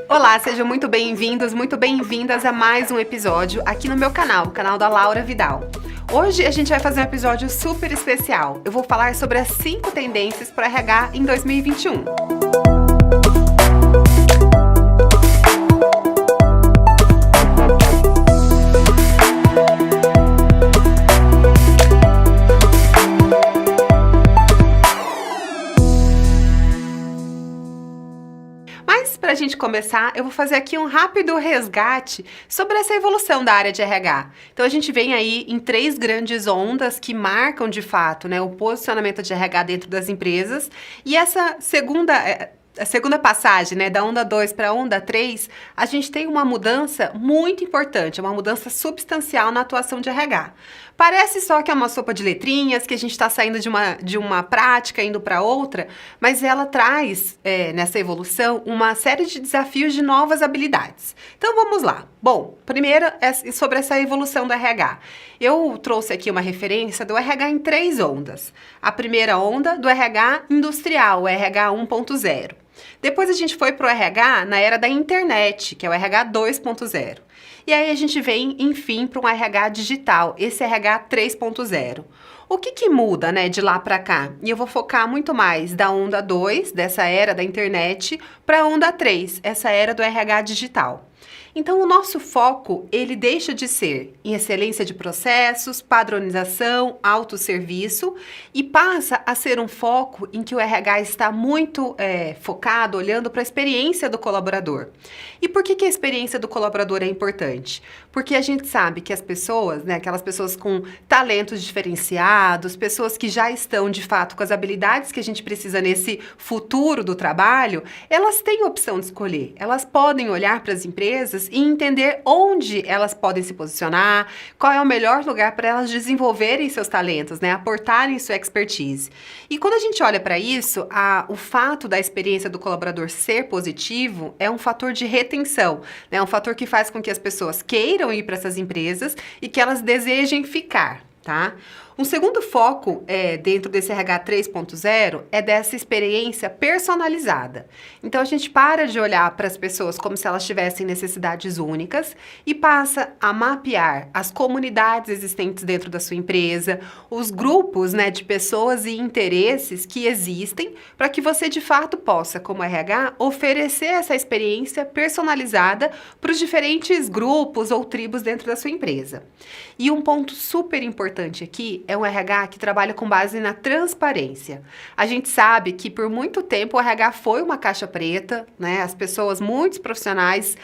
Olá, sejam muito bem-vindos, muito bem-vindas a mais um episódio aqui no meu canal, o canal da Laura Vidal. Hoje a gente vai fazer um episódio super especial. Eu vou falar sobre as 5 tendências para RH em 2021. Para a gente começar, eu vou fazer aqui um rápido resgate sobre essa evolução da área de RH. Então, a gente vem aí em 3 grandes ondas que marcam, de fato, o posicionamento de RH dentro das empresas. E essa a segunda passagem, da onda 2 para a onda 3, a gente tem uma mudança muito importante, uma mudança substancial na atuação de RH. Parece só que é uma sopa de letrinhas, que a gente está saindo de uma prática, indo para outra, mas ela traz, nessa evolução, uma série de desafios de novas habilidades. Então, vamos lá. Bom, primeiro é sobre essa evolução do RH. Eu trouxe aqui uma referência do RH em 3 ondas. A primeira onda do RH industrial, o RH 1.0. Depois a gente foi para o RH na era da internet, que é o RH 2.0. E aí a gente vem, enfim, para um RH digital, esse RH 3.0. O que muda, de lá para cá? E eu vou focar muito mais da onda 2, dessa era da internet, para a onda 3, essa era do RH digital. Então, o nosso foco, ele deixa de ser em excelência de processos, padronização, autosserviço e passa a ser um foco em que o RH está muito focado, olhando para a experiência do colaborador. E por que a experiência do colaborador é importante? Porque a gente sabe que as pessoas, aquelas pessoas com talentos diferenciados, pessoas que já estão, de fato, com as habilidades que a gente precisa nesse futuro do trabalho, elas têm opção de escolher. Elas podem olhar para as empresas e entender onde elas podem se posicionar, qual é o melhor lugar para elas desenvolverem seus talentos, aportarem sua expertise. E quando a gente olha para isso, o fato da experiência do colaborador ser positivo é um fator de retenção, é um fator que faz com que as pessoas queiram ir para essas empresas e que elas desejem ficar, tá? Um segundo foco dentro desse RH 3.0 é dessa experiência personalizada. Então, a gente para de olhar para as pessoas como se elas tivessem necessidades únicas e passa a mapear as comunidades existentes dentro da sua empresa, os grupos de pessoas e interesses que existem para que você, de fato, possa, como RH, oferecer essa experiência personalizada para os diferentes grupos ou tribos dentro da sua empresa. E um ponto super importante aqui é um RH que trabalha com base na transparência. A gente sabe que por muito tempo o RH foi uma caixa preta, As pessoas, muitos profissionais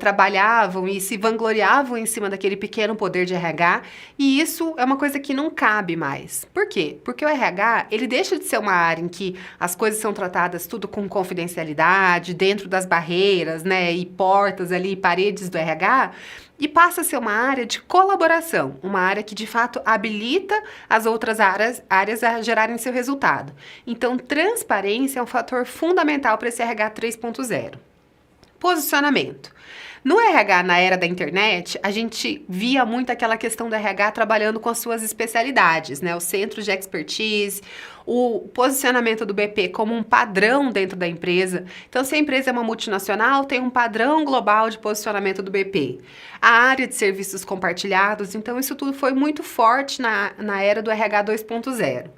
trabalhavam e se vangloriavam em cima daquele pequeno poder de RH e isso é uma coisa que não cabe mais. Por quê? Porque o RH, ele deixa de ser uma área em que as coisas são tratadas tudo com confidencialidade, dentro das barreiras, e portas ali, paredes do RH, e passa a ser uma área de colaboração, uma área que de fato habilita as outras áreas a gerarem seu resultado. Então, transparência é um fator fundamental para esse RH 3.0. Posicionamento. No RH, na era da internet, a gente via muito aquela questão do RH trabalhando com as suas especialidades, os centros de expertise, o posicionamento do BP como um padrão dentro da empresa. Então, se a empresa é uma multinacional, tem um padrão global de posicionamento do BP. A área de serviços compartilhados, então isso tudo foi muito forte na era do RH 2.0.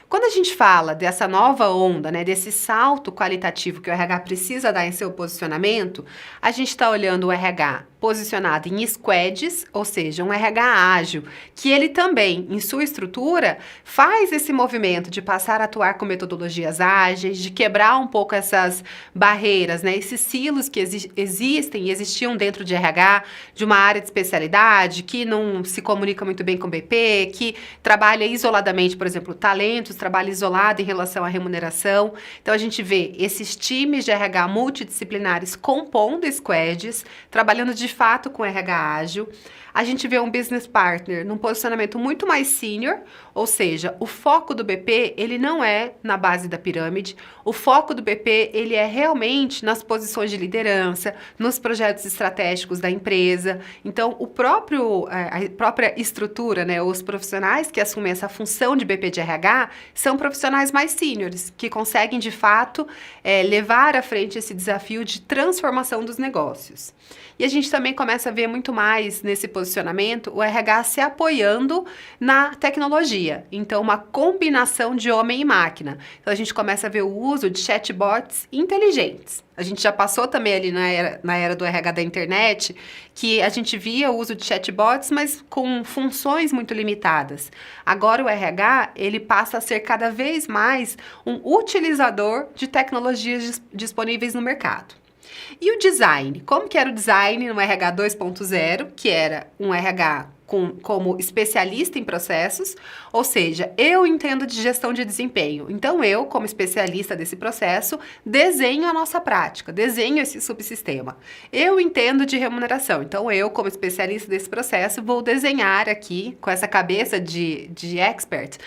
Quando a gente fala dessa nova onda, desse salto qualitativo que o RH precisa dar em seu posicionamento, a gente está olhando o RH posicionado em squads, ou seja, um RH ágil, que ele também, em sua estrutura, faz esse movimento de passar a atuar com metodologias ágeis, de quebrar um pouco essas barreiras, esses silos que existem e existiam dentro de RH, de uma área de especialidade, que não se comunica muito bem com o BP, que trabalha isoladamente, por exemplo, talentos, trabalha isolado em relação à remuneração. Então, a gente vê esses times de RH multidisciplinares compondo squads, trabalhando de fato com RH ágil. A gente vê um business partner num posicionamento muito mais senior, ou seja, o foco do BP, ele não é na base da pirâmide, o foco do BP, ele é realmente nas posições de liderança, nos projetos estratégicos da empresa. Então, a própria estrutura, né, os profissionais que assumem essa função de BP de RH são profissionais mais seniors, que conseguem, de fato, levar à frente esse desafio de transformação dos negócios. E a gente também começa a ver muito mais nesse posicionamento o RH se apoiando na tecnologia. Então, uma combinação de homem e máquina. Então, a gente começa a ver o uso de chatbots inteligentes. A gente já passou também ali na era do RH da internet, que a gente via o uso de chatbots, mas com funções muito limitadas. Agora o RH, ele passa a ser cada vez mais um utilizador de tecnologias disponíveis no mercado. E o design? Como que era o design no RH 2.0, que era um RH como especialista em processos, ou seja, eu entendo de gestão de desempenho. Então, eu, como especialista desse processo, desenho a nossa prática, desenho esse subsistema. Eu entendo de remuneração. Então, eu, como especialista desse processo, vou desenhar aqui, com essa cabeça de expert,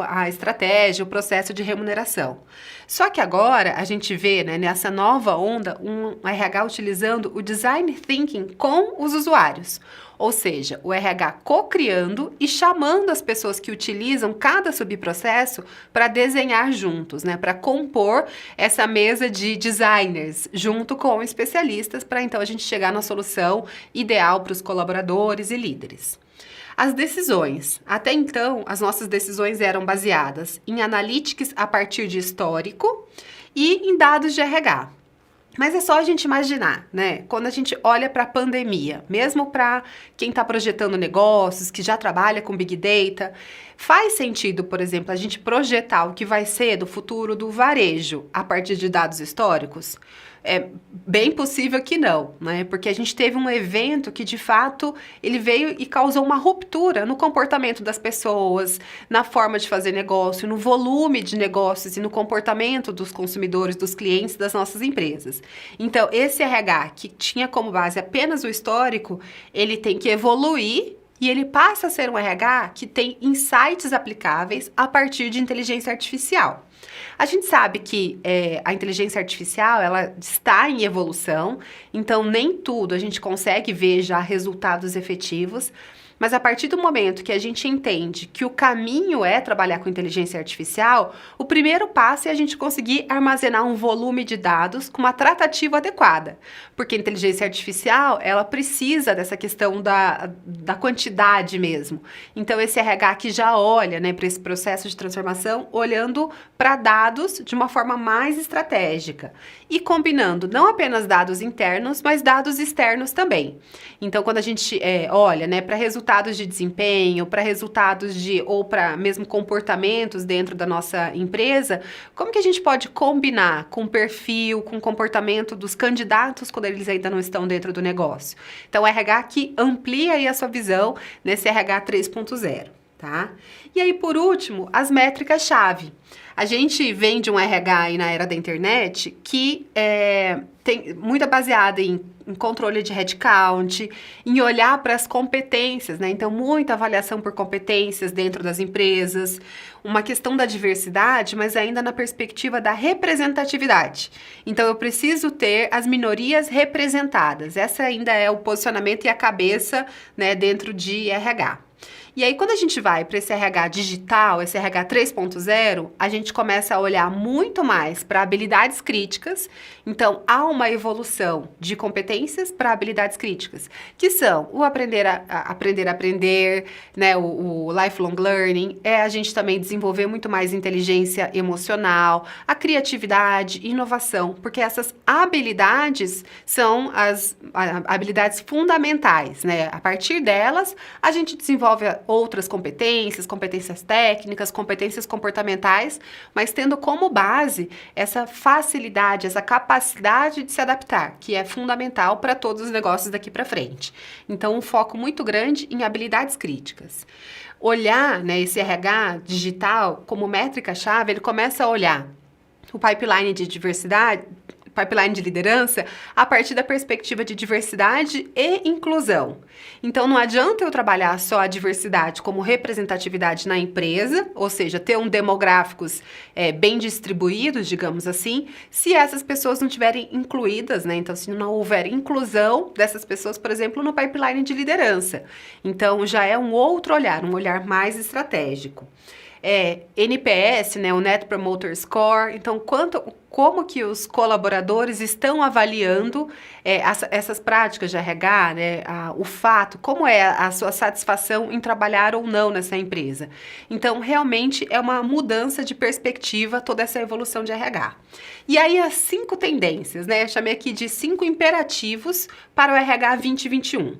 a estratégia, o processo de remuneração. Só que agora, a gente vê, né, nessa nova onda, um RH utilizando o design thinking com os usuários. Ou seja, o RH co-criando e chamando as pessoas que utilizam cada subprocesso para desenhar juntos, né? Para compor essa mesa de designers junto com especialistas para então a gente chegar na solução ideal para os colaboradores e líderes. As decisões. Até então, as nossas decisões eram baseadas em analytics a partir de histórico e em dados de RH. Mas é só a gente imaginar, né? Quando a gente olha para a pandemia, mesmo para quem está projetando negócios, que já trabalha com Big Data, faz sentido, por exemplo, a gente projetar o que vai ser do futuro do varejo a partir de dados históricos? É bem possível que não, né? Porque a gente teve um evento que, de fato, ele veio e causou uma ruptura no comportamento das pessoas, na forma de fazer negócio, no volume de negócios e no comportamento dos consumidores, dos clientes das nossas empresas. Então, esse RH que tinha como base apenas o histórico, ele tem que evoluir e ele passa a ser um RH que tem insights aplicáveis a partir de inteligência artificial. A gente sabe que a inteligência artificial, ela está em evolução, então nem tudo a gente consegue ver já resultados efetivos, mas a partir do momento que a gente entende que o caminho é trabalhar com inteligência artificial, o primeiro passo é a gente conseguir armazenar um volume de dados com uma tratativa adequada. Porque a inteligência artificial, ela precisa dessa questão da quantidade mesmo. Então, esse RH que já olha, né, para esse processo de transformação, olhando para dados de uma forma mais estratégica. E combinando não apenas dados internos, mas dados externos também. Então, quando a gente olha, né, para resultados de desempenho, para resultados ou para mesmo comportamentos dentro da nossa empresa, como que a gente pode combinar com o perfil, com o comportamento dos candidatos quando eles ainda não estão dentro do negócio? Então, o RH que amplia aí a sua visão nesse RH 3.0, tá? E aí, por último, as métricas-chave. A gente vem de um RH aí na era da internet que tem muito baseada em controle de headcount, em olhar para as competências, né? Então, muita avaliação por competências dentro das empresas, uma questão da diversidade, mas ainda na perspectiva da representatividade. Então, eu preciso ter as minorias representadas. Essa ainda é o posicionamento e a cabeça, né, dentro de RH. E aí, quando a gente vai para esse RH digital, esse RH 3.0, a gente começa a olhar muito mais para habilidades críticas. Então, há uma evolução de competências para habilidades críticas, que são o aprender a aprender, né, o lifelong learning, a gente também desenvolver muito mais inteligência emocional, a criatividade, inovação, porque essas habilidades são as habilidades fundamentais, né? A partir delas, a gente desenvolve outras competências, competências técnicas, competências comportamentais, mas tendo como base essa facilidade, essa capacidade de se adaptar, que é fundamental para todos os negócios daqui para frente. Então, um foco muito grande em habilidades críticas. Olhar, né, esse RH digital como métrica-chave, ele começa a olhar o pipeline de diversidade, pipeline de liderança a partir da perspectiva de diversidade e inclusão. Então, não adianta eu trabalhar só a diversidade como representatividade na empresa, ou seja, ter demográficos bem distribuídos, digamos assim, se essas pessoas não estiverem incluídas, né? Então, se não houver inclusão dessas pessoas, por exemplo, no pipeline de liderança. Então, já é um outro olhar, um olhar mais estratégico. NPS, né, o Net Promoter Score. Então, como que os colaboradores estão avaliando essas práticas de RH, né, o fato, como é a sua satisfação em trabalhar ou não nessa empresa. Então, realmente é uma mudança de perspectiva toda essa evolução de RH. E aí, as 5 tendências, né, eu chamei aqui de 5 imperativos para o RH 2021.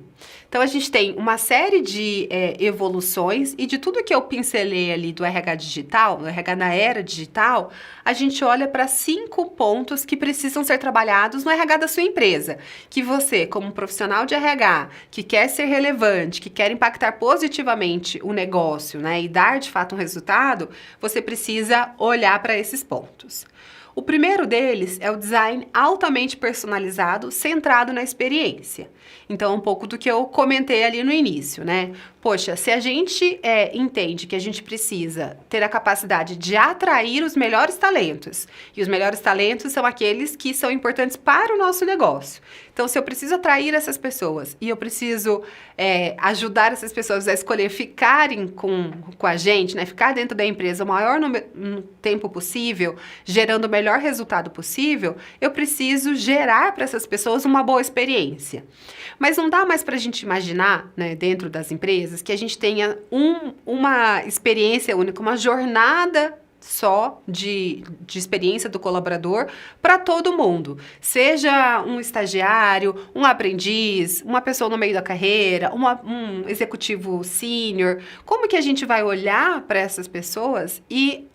Então, a gente tem uma série de evoluções e de tudo que eu pincelei ali do RH digital, do RH na era digital, a gente olha para 5 pontos que precisam ser trabalhados no RH da sua empresa. Que você, como profissional de RH, que quer ser relevante, que quer impactar positivamente o negócio, né, e dar de fato um resultado, você precisa olhar para esses pontos. O primeiro deles é o design altamente personalizado, centrado na experiência. Então, um pouco do que eu comentei ali no início, né? Poxa, se a gente entende que a gente precisa ter a capacidade de atrair os melhores talentos, e os melhores talentos são aqueles que são importantes para o nosso negócio. Então, se eu preciso atrair essas pessoas e eu preciso ajudar essas pessoas a escolher ficarem com a gente, né? Ficar dentro da empresa o maior tempo possível, gerando o melhor resultado possível, eu preciso gerar para essas pessoas uma boa experiência. Mas não dá mais para a gente imaginar, né, dentro das empresas, que a gente tenha uma experiência única, uma jornada só de experiência do colaborador para todo mundo. Seja um estagiário, um aprendiz, uma pessoa no meio da carreira, um executivo sênior. Como que a gente vai olhar para essas pessoas e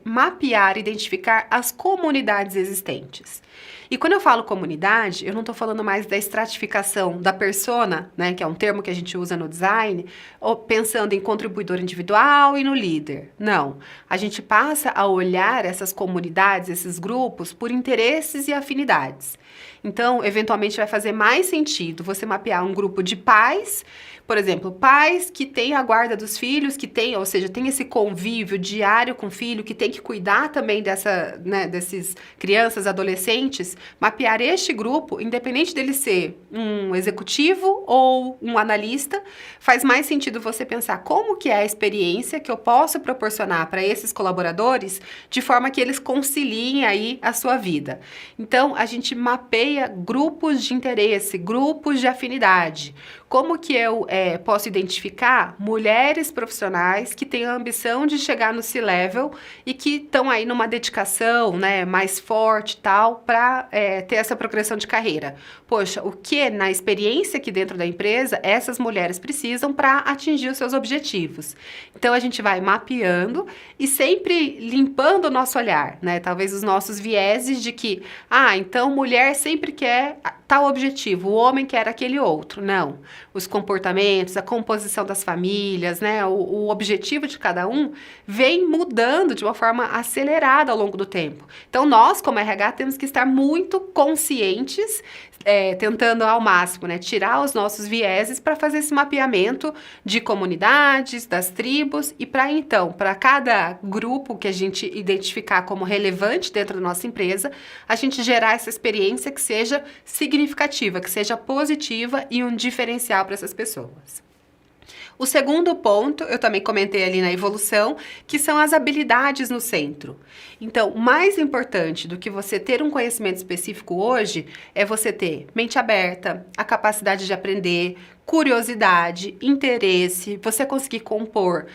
mapear, identificar as comunidades existentes? E quando eu falo comunidade, eu não estou falando mais da estratificação da persona, né, que é um termo que a gente usa no design, ou pensando em contribuidor individual e no líder. Não. A gente passa a olhar essas comunidades, esses grupos, por interesses e afinidades. Então, eventualmente, vai fazer mais sentido você mapear um grupo de pais, por exemplo, pais que têm a guarda dos filhos, ou seja, tem esse convívio diário com o filho, que tem que cuidar também desses crianças, adolescentes, mapear este grupo, independente dele ser um executivo ou um analista, faz mais sentido você pensar como que é a experiência que eu posso proporcionar para esses colaboradores, de forma que eles conciliem aí a sua vida. Então, a gente mapeia grupos de interesse, grupos de afinidade. Como que eu posso identificar mulheres profissionais que têm a ambição de chegar no C-Level e que estão aí numa dedicação, né, mais forte e tal, para ter essa progressão de carreira? Poxa, o que na experiência aqui dentro da empresa essas mulheres precisam para atingir os seus objetivos? Então, a gente vai mapeando e sempre limpando o nosso olhar, né? Talvez os nossos vieses de que, então mulher sempre quer tal objetivo, o homem quer aquele outro. Não. Os comportamentos, a composição das famílias, né? O objetivo de cada um vem mudando de uma forma acelerada ao longo do tempo. Então, nós, como RH, temos que estar muito conscientes, tentando ao máximo, né, tirar os nossos vieses para fazer esse mapeamento de comunidades, das tribos e para cada grupo que a gente identificar como relevante dentro da nossa empresa, a gente gerar essa experiência que seja significativa, que seja positiva e um diferencial para essas pessoas. O segundo ponto, eu também comentei ali na evolução, que são as habilidades no centro. Então, mais importante do que você ter um conhecimento específico hoje, é você ter mente aberta, a capacidade de aprender, curiosidade, interesse, você conseguir compor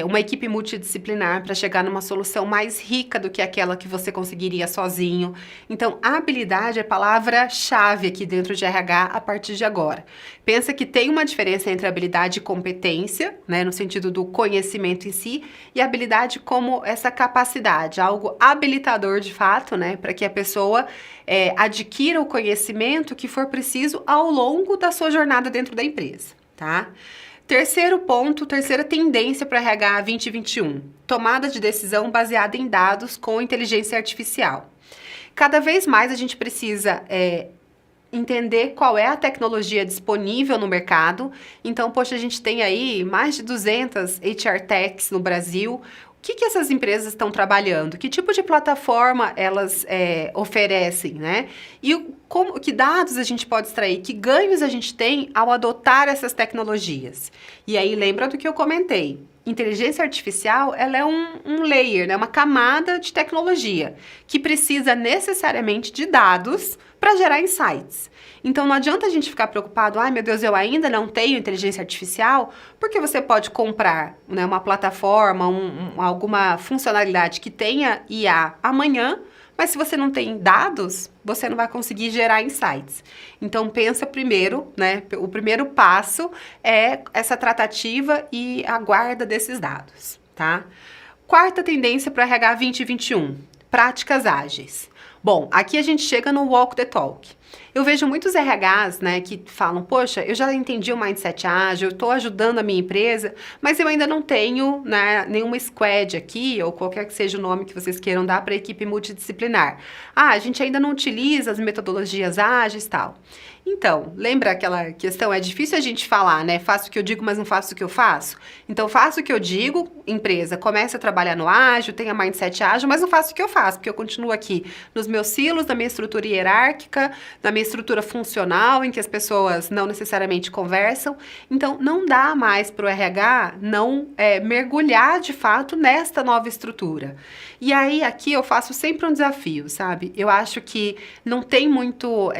uma equipe multidisciplinar para chegar numa solução mais rica do que aquela que você conseguiria sozinho. Então, habilidade é a palavra-chave aqui dentro de RH a partir de agora. Pensa que tem uma diferença entre habilidade e competência, né, no sentido do conhecimento em si, e habilidade como essa capacidade, algo habilitador de fato, né, para que a pessoa adquira o conhecimento que for preciso ao longo da sua jornada dentro da empresa, tá? Terceiro ponto, terceira tendência para RH 2021, tomada de decisão baseada em dados com inteligência artificial. Cada vez mais a gente precisa entender qual é a tecnologia disponível no mercado. Então, poxa, a gente tem aí mais de 200 HR Techs no Brasil. O que essas empresas estão trabalhando? Que tipo de plataforma elas oferecem, né? E que dados a gente pode extrair? Que ganhos a gente tem ao adotar essas tecnologias? E aí, lembra do que eu comentei? Inteligência artificial, ela é um layer, né? Uma camada de tecnologia que precisa necessariamente de dados para gerar insights. Então, não adianta a gente ficar preocupado, ai meu Deus, eu ainda não tenho inteligência artificial, porque você pode comprar, né, uma plataforma, alguma funcionalidade que tenha IA amanhã, mas se você não tem dados, você não vai conseguir gerar insights. Então, pensa primeiro, né? O primeiro passo é essa tratativa e a guarda desses dados, tá? Quarta tendência para RH 2021, práticas ágeis. Bom, aqui a gente chega no walk the talk. Eu vejo muitos RHs, né, que falam, poxa, eu já entendi o mindset ágil, eu estou ajudando a minha empresa, mas eu ainda não tenho, né, nenhuma squad aqui, ou qualquer que seja o nome que vocês queiram dar para a equipe multidisciplinar. Ah, a gente ainda não utiliza as metodologias ágeis e tal. Então, lembra aquela questão, é difícil a gente falar, né, faço o que eu digo, mas não faço o que eu faço? Então, faço o que eu digo, empresa, comece a trabalhar no ágil, tenha mindset ágil, mas não faço o que eu faço, porque eu continuo aqui nos meus silos, na minha estrutura hierárquica, na minha estrutura funcional, em que as pessoas não necessariamente conversam. Então, não dá mais para o RH não mergulhar, de fato, nesta nova estrutura. E aí, aqui eu faço sempre um desafio, sabe? Eu acho que não tem muito,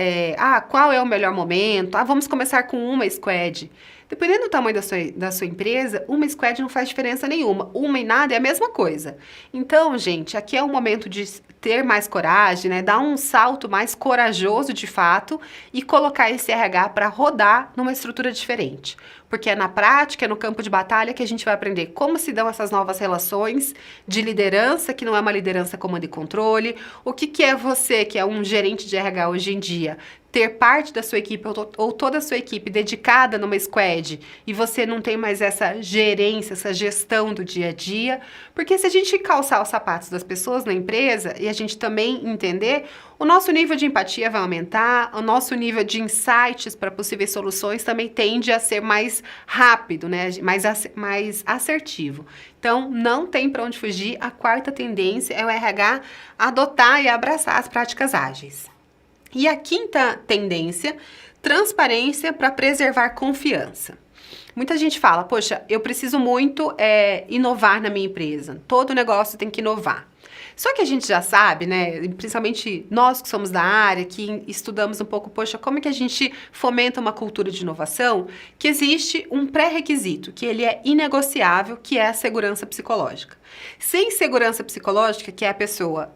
qual é o melhor momento? Vamos começar com uma squad. Dependendo do tamanho da sua empresa, uma squad não faz diferença nenhuma. Uma e nada é a mesma coisa. Então, gente, aqui é o momento de ter mais coragem, né? Dar um salto mais corajoso de fato e colocar esse RH para rodar numa estrutura diferente. Porque é na prática, é no campo de batalha que a gente vai aprender como se dão essas novas relações de liderança, que não é uma liderança comando e controle. O que é você, que é um gerente de RH hoje em dia, ter parte da sua equipe ou toda a sua equipe dedicada numa squad e você não tem mais essa gerência, essa gestão do dia a dia, porque se a gente calçar os sapatos das pessoas na empresa e a gente também entender, o nosso nível de empatia vai aumentar, o nosso nível de insights para possíveis soluções também tende a ser mais rápido, né? Mais assertivo. Então, não tem para onde fugir. A quarta tendência é o RH adotar e abraçar as práticas ágeis. E a quinta tendência, transparência para preservar confiança. Muita gente fala, poxa, eu preciso muito inovar na minha empresa. Todo negócio tem que inovar. Só que a gente já sabe, né, principalmente nós que somos da área, que estudamos um pouco, poxa, como é que a gente fomenta uma cultura de inovação, que existe um pré-requisito, que ele é inegociável, que é a segurança psicológica. Sem segurança psicológica, que é a pessoa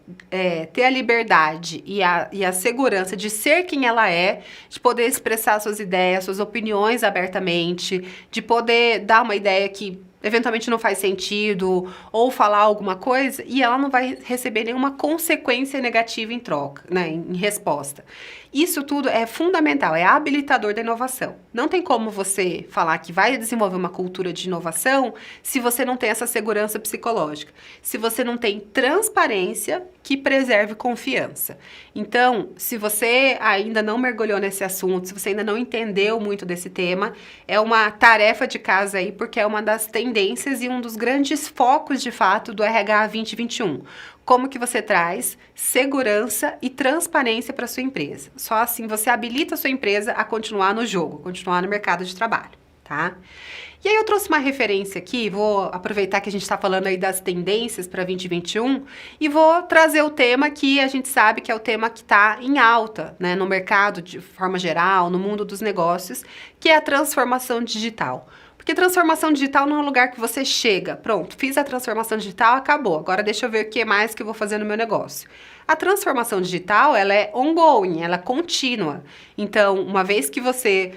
ter a liberdade e a segurança de ser quem ela é, de poder expressar suas ideias, suas opiniões abertamente, de poder dar uma ideia que eventualmente não faz sentido, ou falar alguma coisa, e ela não vai receber nenhuma consequência negativa em troca, né, em resposta. Isso tudo é fundamental, é habilitador da inovação. Não tem como você falar que vai desenvolver uma cultura de inovação se você não tem essa segurança psicológica, se você não tem transparência que preserve confiança. Então, se você ainda não mergulhou nesse assunto, se você ainda não entendeu muito desse tema, é uma tarefa de casa aí, porque é uma das tendências e um dos grandes focos, de fato, do RH 2021. Como que você traz segurança e transparência para sua empresa. Só assim você habilita a sua empresa a continuar no jogo, continuar no mercado de trabalho, tá? E aí eu trouxe uma referência aqui, vou aproveitar que a gente está falando aí das tendências para 2021 e vou trazer o tema que a gente sabe que é o tema que está em alta, né, no mercado de forma geral, no mundo dos negócios, que é a transformação digital. Porque transformação digital não é um lugar que você chega, pronto, fiz a transformação digital, acabou, agora deixa eu ver o que mais que eu vou fazer no meu negócio. A transformação digital, ela é ongoing, ela é contínua. Então, uma vez que você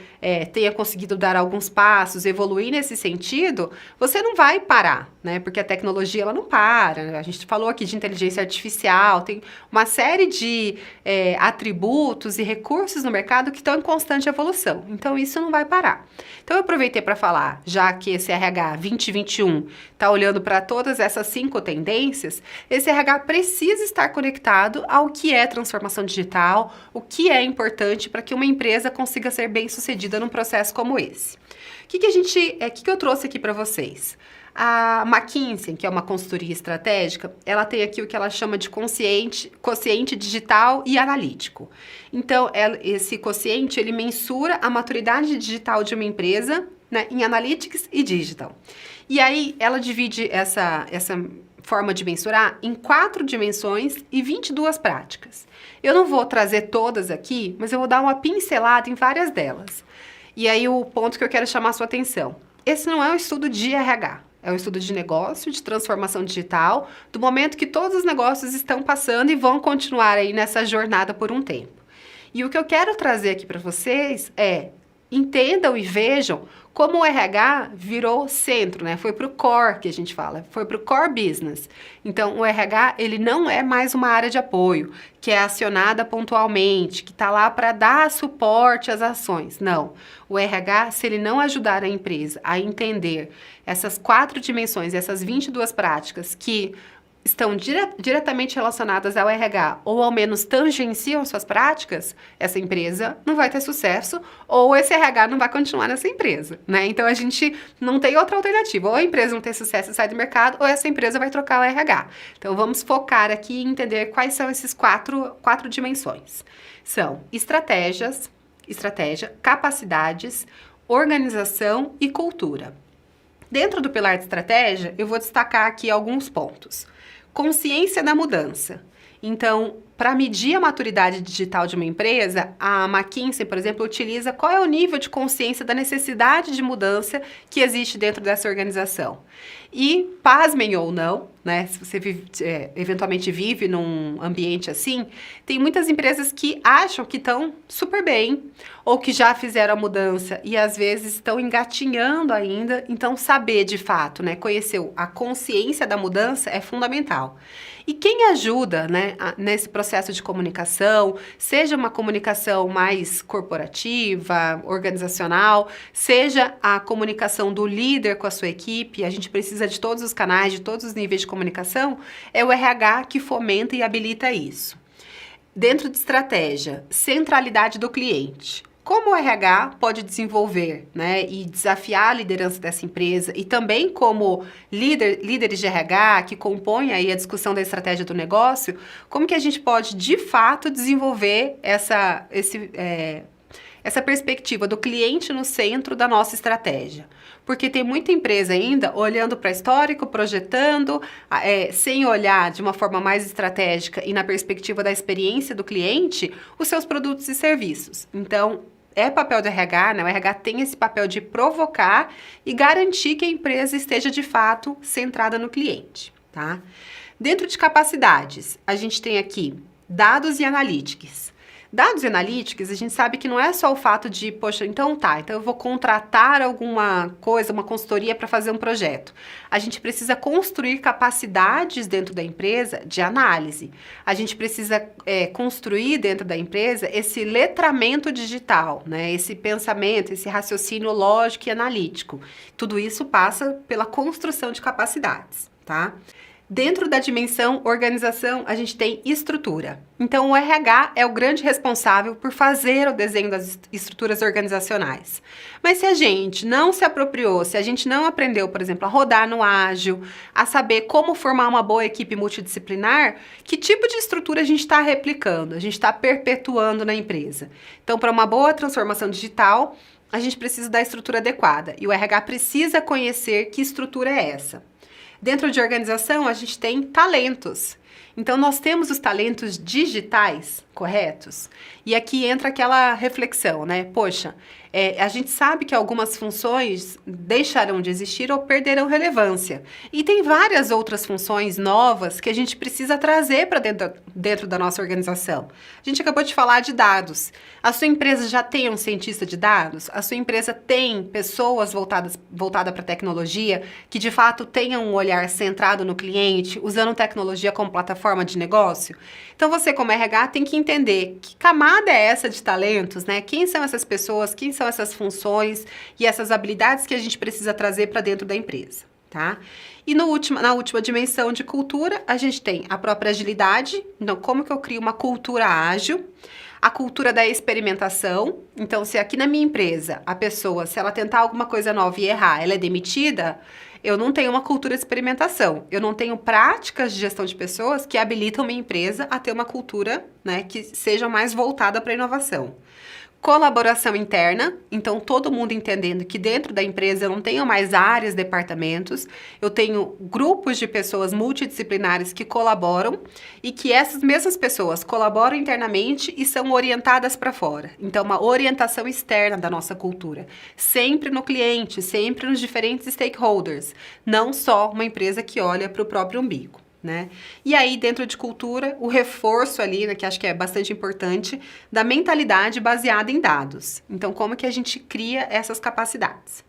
tenha conseguido dar alguns passos, evoluir nesse sentido, você não vai parar, né? Porque a tecnologia, ela não para. A gente falou aqui de inteligência artificial, tem uma série de atributos e recursos no mercado que estão em constante evolução. Então, isso não vai parar. Então, eu aproveitei para falar, já que esse RH 2021 está olhando para todas essas 5 tendências, esse RH precisa estar conectado voltado ao que é transformação digital, o que é importante para que uma empresa consiga ser bem-sucedida num processo como esse. O que eu trouxe aqui para vocês? A McKinsey, que é uma consultoria estratégica, ela tem aqui o que ela chama de quociente digital e analítico. Então, esse quociente, ele mensura a maturidade digital de uma empresa, né, em analytics e digital. E aí, ela divide essa forma de mensurar em 4 dimensões e 22 práticas. Eu não vou trazer todas aqui, mas eu vou dar uma pincelada em várias delas. E aí, o ponto que eu quero chamar a sua atenção. Esse não é um estudo de RH. É um estudo de negócio, de transformação digital, do momento que todos os negócios estão passando e vão continuar aí nessa jornada por um tempo. E o que eu quero trazer aqui para vocês é, entendam e vejam como o RH virou centro, né? Foi para o core que a gente fala, foi para o core business. Então, o RH, ele não é mais uma área de apoio, que é acionada pontualmente, que está lá para dar suporte às ações. Não. O RH, se ele não ajudar a empresa a entender essas 4 dimensões, essas 22 práticas que estão diretamente relacionadas ao RH, ou ao menos tangenciam suas práticas, essa empresa não vai ter sucesso, ou esse RH não vai continuar nessa empresa, né? Então, a gente não tem outra alternativa. Ou a empresa não tem sucesso e sai do mercado, ou essa empresa vai trocar o RH. Então, vamos focar aqui e entender quais são esses quatro dimensões. São estratégia, capacidades, organização e cultura. Dentro do pilar de estratégia, eu vou destacar aqui alguns pontos. Consciência da mudança. Então, para medir a maturidade digital de uma empresa, a McKinsey, por exemplo, utiliza qual é o nível de consciência da necessidade de mudança que existe dentro dessa organização. E, pasmem ou não, né, se você eventualmente vive num ambiente assim, tem muitas empresas que acham que estão super bem, ou que já fizeram a mudança e às vezes estão engatinhando ainda. Então, saber de fato, né, conhecer a consciência da mudança é fundamental. E quem ajuda, né, nesse processo de comunicação, seja uma comunicação mais corporativa, organizacional, seja a comunicação do líder com a sua equipe, a gente precisa de todos os canais, de todos os níveis de comunicação, é o RH que fomenta e habilita isso. Dentro de estratégia, centralidade do cliente. Como o RH pode desenvolver, né, e desafiar a liderança dessa empresa e também como líderes de RH que compõem aí a discussão da estratégia do negócio, como que a gente pode de fato desenvolver essa perspectiva do cliente no centro da nossa estratégia. Porque tem muita empresa ainda olhando para histórico, projetando, sem olhar de uma forma mais estratégica e na perspectiva da experiência do cliente, os seus produtos e serviços. Então, é papel do RH, né? O RH tem esse papel de provocar e garantir que a empresa esteja de fato centrada no cliente, tá? Dentro de capacidades, a gente tem aqui dados e analytics. Dados e analytics, a gente sabe que não é só o fato de, poxa, então eu vou contratar alguma coisa, uma consultoria para fazer um projeto. A gente precisa construir capacidades dentro da empresa de análise. A gente precisa construir dentro da empresa esse letramento digital, né? Esse pensamento, esse raciocínio lógico e analítico. Tudo isso passa pela construção de capacidades, tá? Dentro da dimensão organização, a gente tem estrutura. Então, o RH é o grande responsável por fazer o desenho das estruturas organizacionais. Mas se a gente não se apropriou, se a gente não aprendeu, por exemplo, a rodar no ágil, a saber como formar uma boa equipe multidisciplinar, que tipo de estrutura a gente está replicando, a gente está perpetuando na empresa? Então, para uma boa transformação digital, a gente precisa da estrutura adequada. E o RH precisa conhecer que estrutura é essa. Dentro de organização, a gente tem talentos. Então, nós temos os talentos digitais corretos? E aqui entra aquela reflexão, né? Poxa, a gente sabe que algumas funções deixarão de existir ou perderão relevância. E tem várias outras funções novas que a gente precisa trazer para dentro da nossa organização. A gente acabou de falar de dados. A sua empresa já tem um cientista de dados? A sua empresa tem pessoas voltadas para a tecnologia que, de fato, tenham um olhar centrado no cliente, usando tecnologia como plataforma de negócio? Então, você, como RH, tem que entender que camada é essa de talentos, né? Quem são essas pessoas, quem são essas funções e essas habilidades que a gente precisa trazer para dentro da empresa, tá? E na última dimensão de cultura, a gente tem a própria agilidade. Então, como que eu crio uma cultura ágil? A cultura da experimentação. Então, se aqui na minha empresa, a pessoa, se ela tentar alguma coisa nova e errar, ela é demitida, eu não tenho uma cultura de experimentação. Eu não tenho práticas de gestão de pessoas que habilitam minha empresa a ter uma cultura, né, que seja mais voltada para a inovação. Colaboração interna, então todo mundo entendendo que dentro da empresa eu não tenho mais áreas, departamentos, eu tenho grupos de pessoas multidisciplinares que colaboram e que essas mesmas pessoas colaboram internamente e são orientadas para fora. Então, uma orientação externa da nossa cultura, sempre no cliente, sempre nos diferentes stakeholders, não só uma empresa que olha para o próprio umbigo. Né? E aí, dentro de cultura, o reforço ali, né, que acho que é bastante importante, da mentalidade baseada em dados. Então, como que a gente cria essas capacidades?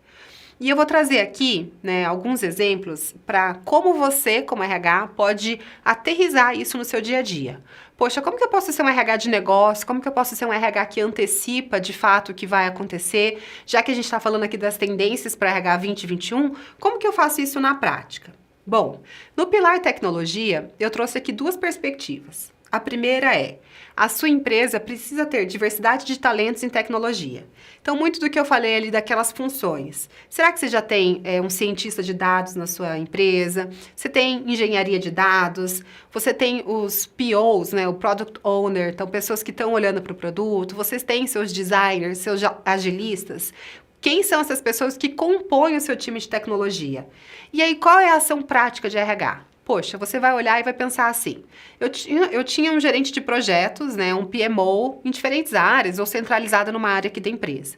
E eu vou trazer aqui, né, alguns exemplos para como você, como RH, pode aterrissar isso no seu dia a dia. Poxa, como que eu posso ser um RH de negócio? Como que eu posso ser um RH que antecipa, de fato, o que vai acontecer? Já que a gente está falando aqui das tendências para RH 2021, como que eu faço isso na prática? Bom, no pilar tecnologia, eu trouxe aqui duas perspectivas. A primeira é, a sua empresa precisa ter diversidade de talentos em tecnologia. Então, muito do que eu falei ali daquelas funções. Será que você já tem um cientista de dados na sua empresa? Você tem engenharia de dados? Você tem os POs, né, o Product Owner, então pessoas que estão olhando para o produto? Vocês têm seus designers, seus agilistas? Quem são essas pessoas que compõem o seu time de tecnologia? E aí, qual é a ação prática de RH? Poxa, você vai olhar e vai pensar assim, eu tinha um gerente de projetos, né, um PMO, em diferentes áreas, ou centralizado numa área aqui da empresa.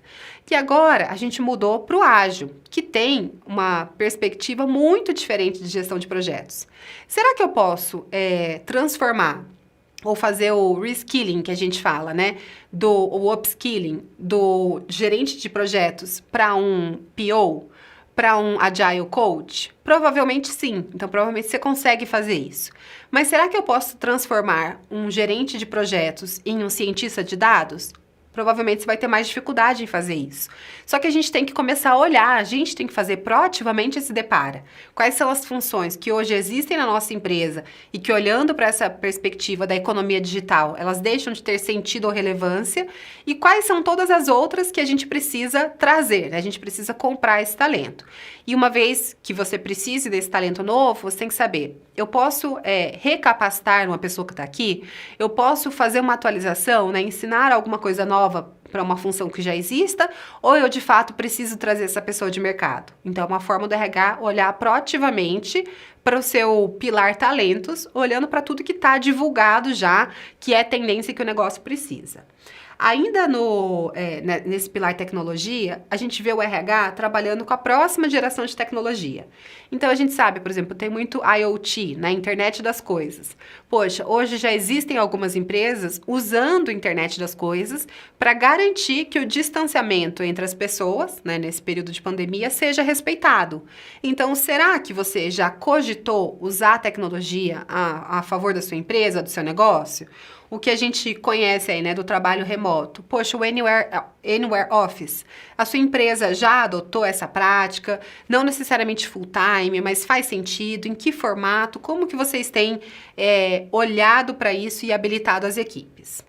E agora, a gente mudou para o ágil, que tem uma perspectiva muito diferente de gestão de projetos. Será que eu posso transformar ou fazer o reskilling, que a gente fala, né? O upskilling do gerente de projetos para um PO, para um Agile Coach? Provavelmente sim. Então, provavelmente você consegue fazer isso. Mas será que eu posso transformar um gerente de projetos em um cientista de dados? Provavelmente você vai ter mais dificuldade em fazer isso. Só que a gente tem que começar a olhar, a gente tem que fazer proativamente esse depara. Quais são as funções que hoje existem na nossa empresa e que, olhando para essa perspectiva da economia digital, elas deixam de ter sentido ou relevância, e quais são todas as outras que a gente precisa trazer, né? A gente precisa comprar esse talento. E uma vez que você precise desse talento novo, você tem que saber, eu posso recapacitar uma pessoa que está aqui, eu posso fazer uma atualização, né? Ensinar alguma coisa nova para uma função que já exista, ou eu de fato preciso trazer essa pessoa de mercado? Então, é uma forma do RH olhar proativamente para o seu pilar talentos, olhando para tudo que está divulgado já, que é tendência que o negócio precisa. Ainda nesse pilar tecnologia, a gente vê o RH trabalhando com a próxima geração de tecnologia. Então, a gente sabe, por exemplo, tem muito IoT, na internet das coisas. Poxa, hoje já existem algumas empresas usando a internet das coisas para garantir que o distanciamento entre as pessoas, né, nesse período de pandemia, seja respeitado. Então, será que você já cogitou usar a tecnologia a favor da sua empresa, do seu negócio? O que a gente conhece aí, né, do trabalho remoto. Poxa, o Anywhere Office. A sua empresa já adotou essa prática? Não necessariamente full time, mas faz sentido? Em que formato? Como que vocês têm olhado para isso e habilitado as equipes?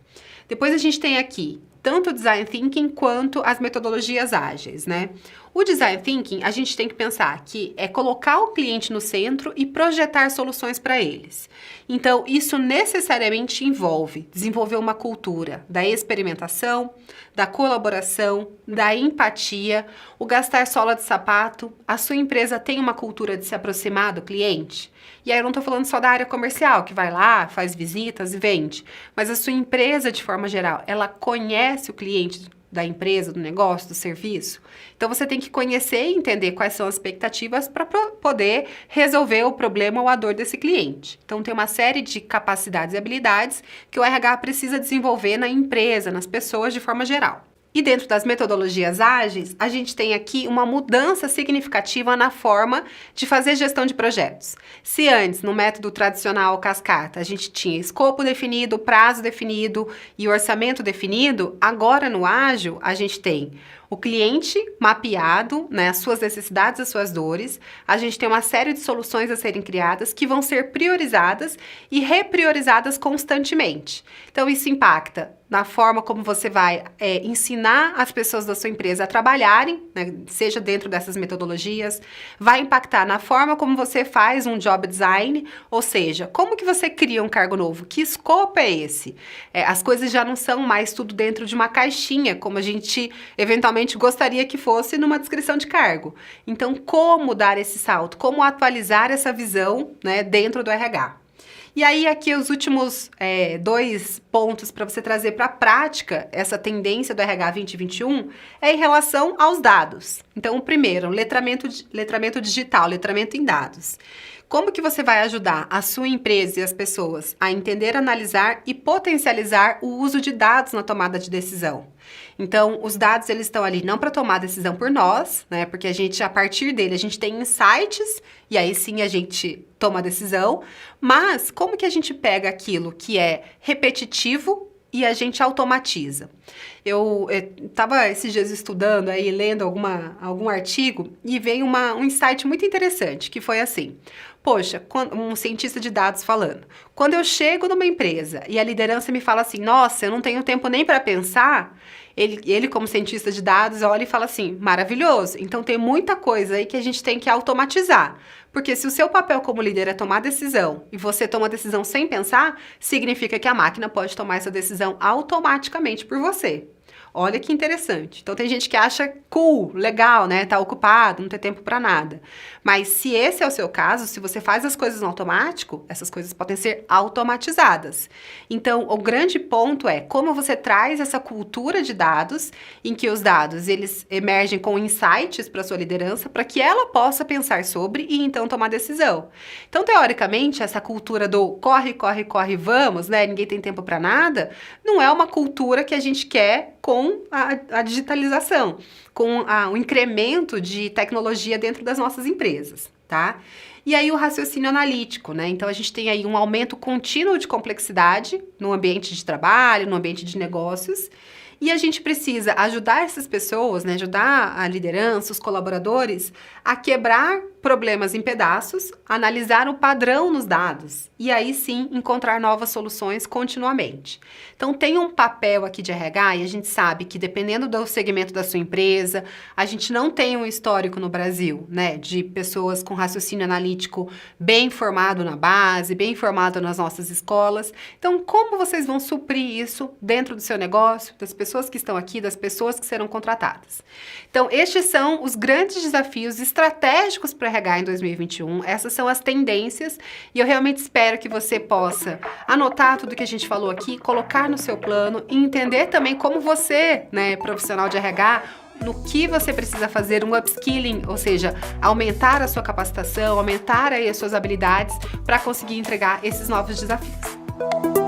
Depois a gente tem aqui tanto o Design Thinking quanto as metodologias ágeis, né? O Design Thinking, a gente tem que pensar que é colocar o cliente no centro e projetar soluções para eles. Então, isso necessariamente envolve desenvolver uma cultura da experimentação, da colaboração, da empatia, o gastar sola de sapato. A sua empresa tem uma cultura de se aproximar do cliente? E aí eu não estou falando só da área comercial, que vai lá, faz visitas e vende. Mas a sua empresa, de forma geral, ela conhece o cliente da empresa, do negócio, do serviço? Então, você tem que conhecer e entender quais são as expectativas para poder resolver o problema ou a dor desse cliente. Então, tem uma série de capacidades e habilidades que o RH precisa desenvolver na empresa, nas pessoas de forma geral. E dentro das metodologias ágeis, a gente tem aqui uma mudança significativa na forma de fazer gestão de projetos. Se antes, no método tradicional cascata, a gente tinha escopo definido, prazo definido e orçamento definido, agora no ágil a gente tem o cliente mapeado, né, as suas necessidades, as suas dores. A gente tem uma série de soluções a serem criadas que vão ser priorizadas e repriorizadas constantemente. Então, isso impacta na forma como você vai ensinar as pessoas da sua empresa a trabalharem, né, seja dentro dessas metodologias, vai impactar na forma como você faz um job design, ou seja, como que você cria um cargo novo, que escopo é esse? As coisas já não são mais tudo dentro de uma caixinha, como a gente eventualmente gostaria que fosse numa descrição de cargo. Então, como dar esse salto? Como atualizar essa visão, né, dentro do RH? E aí, aqui os últimos 2 pontos para você trazer para a prática essa tendência do RH 2021 é em relação aos dados. Então, o primeiro, letramento digital, letramento em dados. Como que você vai ajudar a sua empresa e as pessoas a entender, analisar e potencializar o uso de dados na tomada de decisão? Então, os dados, eles estão ali não para tomar decisão por nós, né? Porque a gente, a partir dele, a gente tem insights e aí sim a gente toma a decisão. Mas como que a gente pega aquilo que é repetitivo e a gente automatiza? Eu estava esses dias estudando aí, lendo algum artigo e veio um insight muito interessante, que foi assim: poxa, um cientista de dados falando, quando eu chego numa empresa e a liderança me fala assim, nossa, eu não tenho tempo nem para pensar, ele como cientista de dados olha e fala assim, maravilhoso, então tem muita coisa aí que a gente tem que automatizar. Porque se o seu papel como líder é tomar decisão e você toma decisão sem pensar, significa que a máquina pode tomar essa decisão automaticamente por você. Olha que interessante. Então tem gente que acha cool, legal, né? Tá ocupado, não ter tempo para nada. Mas se esse é o seu caso, se você faz as coisas no automático, essas coisas podem ser automatizadas. Então, o grande ponto é como você traz essa cultura de dados, em que os dados eles emergem com insights para sua liderança, para que ela possa pensar sobre e então tomar decisão. Então, teoricamente, essa cultura do corre, corre, corre, vamos, né? Ninguém tem tempo para nada, não é uma cultura que a gente quer com a digitalização, com o incremento de tecnologia dentro das nossas empresas, tá? E aí o raciocínio analítico, né? Então a gente tem aí um aumento contínuo de complexidade no ambiente de trabalho, no ambiente de negócios, e a gente precisa ajudar essas pessoas, né? Ajudar a liderança, os colaboradores a quebrar problemas em pedaços, analisar o padrão nos dados e aí sim encontrar novas soluções continuamente. Então tem um papel aqui de RH e a gente sabe que dependendo do segmento da sua empresa, a gente não tem um histórico no Brasil, né, de pessoas com raciocínio analítico bem formado na base, bem formado nas nossas escolas. Então como vocês vão suprir isso dentro do seu negócio, das pessoas que estão aqui, das pessoas que serão contratadas? Então estes são os grandes desafios estratégicos para RH em 2021, essas são as tendências e eu realmente espero que você possa anotar tudo que a gente falou aqui, colocar no seu plano e entender também como você, né, profissional de RH, no que você precisa fazer um upskilling, ou seja, aumentar a sua capacitação, aumentar aí as suas habilidades para conseguir entregar esses novos desafios.